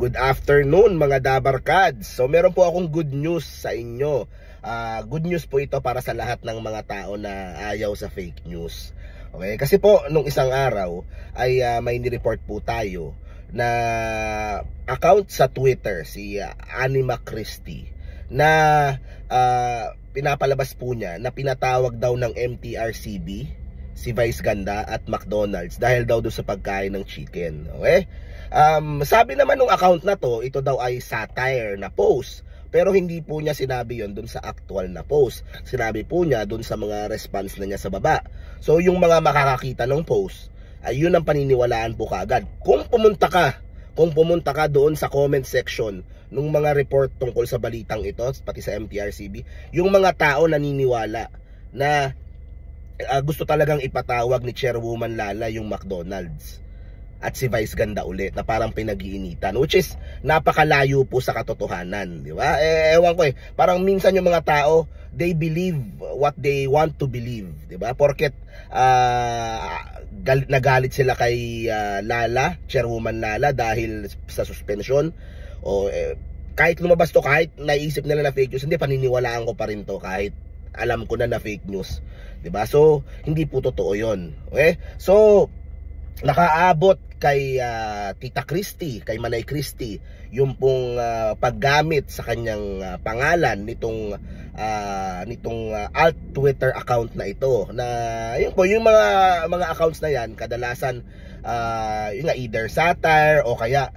Good afternoon mga Dabarkads. So meron po akong good news sa inyo. Good news po ito para sa lahat ng mga tao na ayaw sa fake news. Okay? Kasi po nung isang araw ay may ni-report po tayo na account sa Twitter, si Anima Christie, na pinapalabas po niya na pinatawag daw ng MTRCB si Vice Ganda at McDonald's dahil daw doon sa pagkain ng chicken. Okay? Sabi naman ng account na to, ito daw ay satire na post. Pero hindi po niya sinabi yon doon sa actual na post. Sinabi po niya doon sa mga response na niya sa baba. So yung mga makakakita ng post, ay yun ang paniniwalaan po kaagad. Kung pumunta ka doon sa comment section ng mga report tungkol sa balitang ito, pati sa MTRCB, yung mga tao naniniwala na gusto talagang ipatawag ni Chairwoman Lala yung McDonald's at si Vice Ganda ulit na parang pinag-iinitan, which is napakalayo po sa katotohanan, di ba? Ewan ko parang minsan yung mga tao, they believe what they want to believe, di ba? Porket nagalit sila kay Lala, Chairwoman Lala, dahil sa suspension, o kahit lumabas to, kahit naisip nila na fake news, hindi, paniniwalaan ko pa rin to kahit alam ko na fake news, 'di ba? So hindi po totoo 'yon. Okay? So nakaabot kay Tita Christie, kay Manay Christie, yung pong paggamit sa kanyang pangalan nitong alt Twitter account na ito, na yun po yung mga accounts na yan kadalasan yung either satire o kaya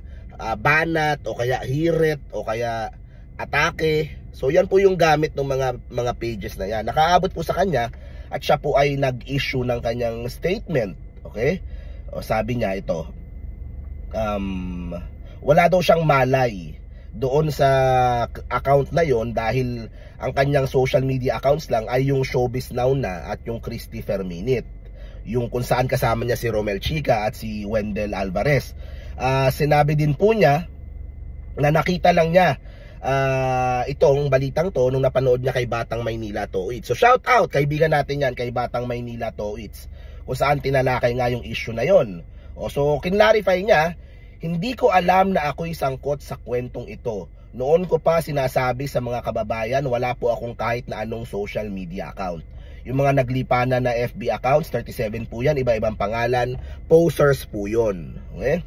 banat o kaya hirit o kaya atake. So yan po yung gamit ng mga pages na yan. Nakaabot po sa kanya at siya po ay nag-issue ng kanyang statement. Okay? O, sabi niya ito, wala daw siyang malay doon sa account na yon dahil ang kanyang social media accounts lang ay yung Showbiz Now na at yung Christopher Minute, yung kung saan kasama niya si Romel Chica at si Wendell Alvarez. Sinabi din po niya na nakita lang niya itong balitang to nung napanood niya kay Batang Maynila Toits. So shout out, kaibigan natin yan, kay Batang Maynila Toits, kung saan tinalakay nga yung issue na yon. So kinlarify niya, hindi ko alam na ako'y sangkot sa kwentong ito. Noon ko pa sinasabi sa mga kababayan, wala po akong kahit na anong social media account. Yung mga naglipanan na FB accounts, 37 po yan, iba-ibang pangalan, posers po yun. Okay?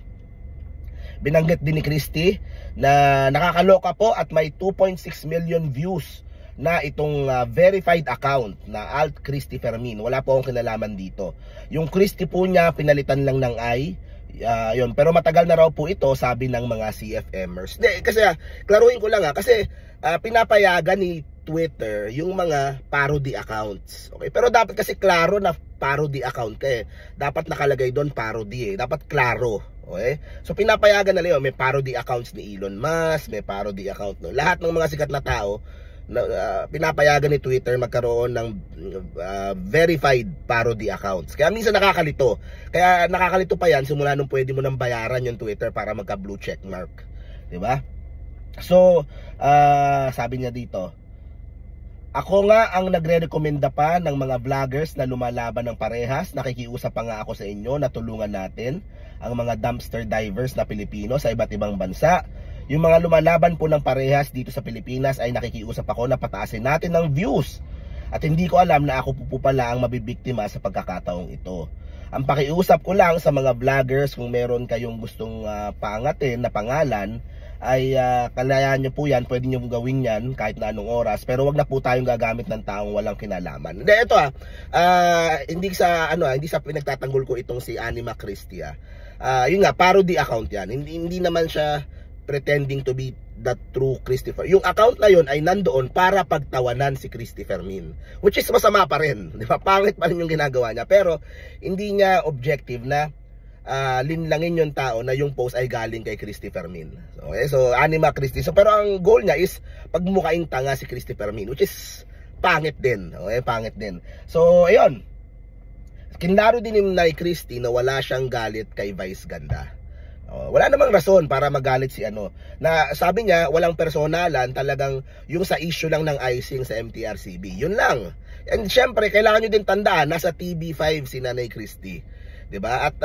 Binanggit din ni Christie na nakakaloka po at may 2.6 million views na itong verified account na Alt Christie Fermin. Wala po akong kinalaman dito. Yung Christie po niya, pinalitan lang ng I. Yun. Pero matagal na raw po ito, sabi ng mga CFMers. Kasi klaruhin ko lang kasi pinapayagan ni Twitter yung mga parody accounts. Okay? Pero dapat kasi klaro na parody account dapat nakalagay doon parody dapat klaro. Okay? So pinapayagan na lang may parody accounts ni Elon Musk, may parody account no. Lahat ng mga sikat na tao pinapayagan ni Twitter magkaroon ng verified parody accounts. Kaya minsan nakakalito. Kaya nakakalito pa yan simula nung pwede mo nang bayaran yung Twitter para magka blue check mark. 'Di ba? So sabi niya dito, ako nga ang nagre-rekomenda pa ng mga vloggers na lumalaban ng parehas. Nakikiusap pa nga ako sa inyo na tulungan natin ang mga dumpster divers na Pilipino sa iba't ibang bansa. Yung mga lumalaban po ng parehas dito sa Pilipinas ay nakikiusap ako na pataasin natin ng views. At hindi ko alam na ako po pala ang mabibiktima sa pagkakataong ito. Ang pakiusap ko lang sa mga vloggers, kung meron kayong gustong paangatin na pangalan, ay kalayan nyo po yan, pwede nyo gawin yan kahit na anong oras, pero wag na po tayong gagamit ng taong walang kinalaman. Hindi, ito hindi sa pinagtatanggol ko itong si Anima Christie. Yun nga, parody account yan. Hindi naman siya pretending to be the true Christopher. Yung account na yun ay nandoon para pagtawanan si Christopher Min, which is masama pa rin, di ba? Pangit pa rin yung ginagawa niya, pero hindi niya objective na linlangin yung tao na yung post ay galing kay Christopher Min. Okay, so Anima Christie. So pero ang goal niya is pagmukaing tanga si Christopher Min, which is pangit din. Okay, pangit din. So ayun, kinlaro din ni Manay Christie na wala siyang galit kay Vice Ganda. Wala namang rason para magalit si na sabi niya walang personalan, talagang yung sa issue lang ng icing sa MTRCB, yun lang. And syempre kailangan nyo din tandaan, nasa TV5 si Nanay Christie. 'di ba? At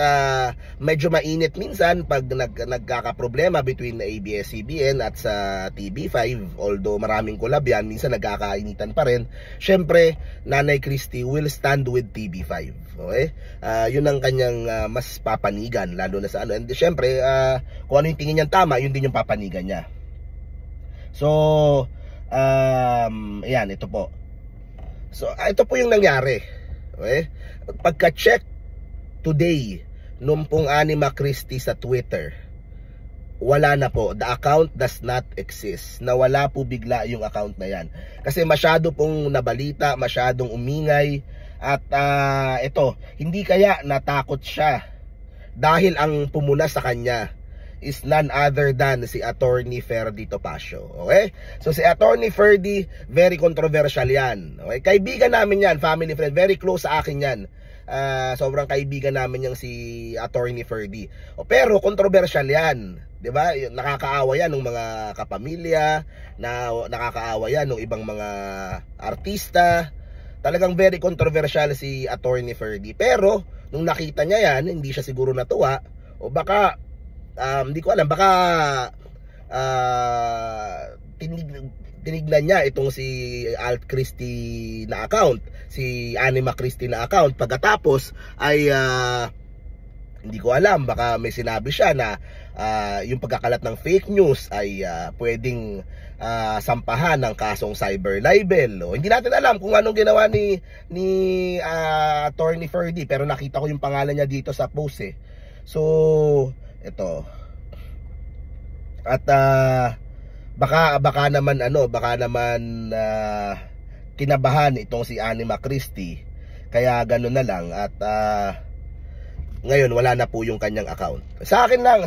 medyo mainit minsan pag nagkakaproblema between ABS-CBN at sa TV5, although maraming collab yan, minsan nagkakainitan pa rin. Syempre, Nanay Christie will stand with TV5. Okay? Yun ang kanyang mas papanigan, lalo na sa ano. And syempre, kung ano yung tingin niyang tama, yun din yung papanigan niya. So, ayan, ito po. So, ito po yung nangyari. Okay? Pagka-check today nung pong Anima Christie sa Twitter, wala na po. The account does not exist. Nawala po bigla yung account na yan. Kasi masyado pong nabalita, masyadong umingay. At ito, hindi kaya natakot siya dahil ang pumuna sa kanya is none other than si Attorney Ferdy Topacio. Okay? So si Attorney Ferdy, very controversial yan. Okay? Kaibigan namin yan, family friend, very close sa akin yan. Sobrang kaibigan namin yung si Attorney Ferdy. Pero controversial yan. 'Di ba? Nakakaawa yan ng mga kapamilya, nakakaawa yan ng ibang mga artista. Talagang very controversial si Attorney Ferdy. Pero nung nakita niya yan, hindi siya siguro natuwa, o baka hindi ko alam, baka tinignan niya itong si Alt Christie na account, si Anima Christie na account. Pagkatapos ay hindi ko alam, baka may sinabi siya na yung pagkakalat ng fake news ay pwedeng sampahan ng kasong cyber libel. O, hindi natin alam kung anong ginawa ni Attorney Ferdy, pero nakita ko yung pangalan niya dito sa post eh. So ito. At baka naman kinabahan itong si Anima Christie, kaya gano'n na lang. At ngayon wala na po yung kanyang account. Sa akin lang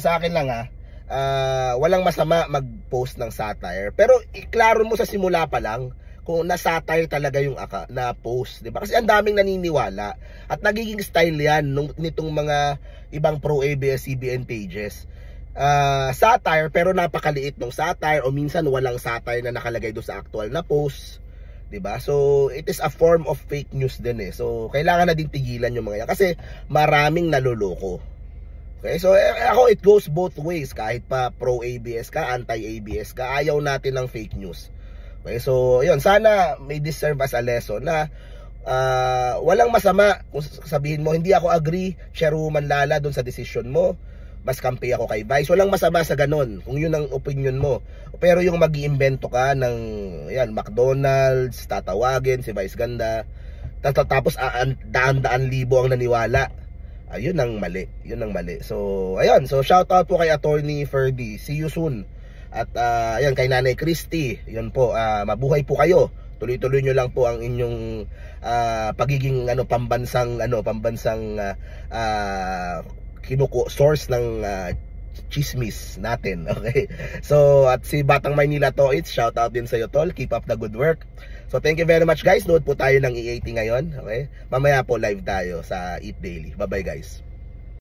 walang masama mag-post ng satire, pero iklaro mo sa simula pa lang kung na-satire talaga yung na post, di ba? Kasi ang daming naniniwala at nagiging style yan nitong mga ibang pro ABS-CBN pages. Satire pero napakaliit ng satire, o minsan walang satire na nakalagay doon sa actual na post, di ba? So it is a form of fake news din eh. So kailangan na din tigilan yung mga yan kasi maraming naloloko. Okay, so ako, it goes both ways. Kahit pa pro ABS ka, anti ABS ka, ayaw natin ng fake news. Okay, so yun, sana may deserve as a lesson na walang masama kung sabihin mo hindi ako agree, Chairwoman Lala, doon sa decision mo, mas kampi ako kay Vice. Walang masama sa ganon kung yun ang opinion mo. Pero yung mag-iimbento ka ng yan, McDonald's, tatawagin si Vice Ganda, tapos daan-daan libo ang naniwala, ayun ang mali. Yun ang mali. So ayun, so shout out po kay Attorney Ferdy. See you soon. At ayan, kay Nanay Christie, yun po, mabuhay po kayo. Tuloy-tuloy nyo lang po ang inyong pagiging pambansang source ng chismis natin. Okay? So at si Batang Maynila to, it's shout out din sa iyo, tol. Keep up the good work. So thank you very much guys. Nood po tayo ng E80 ngayon. Okay? Mamaya po live tayo sa Eat Daily. Bye bye guys.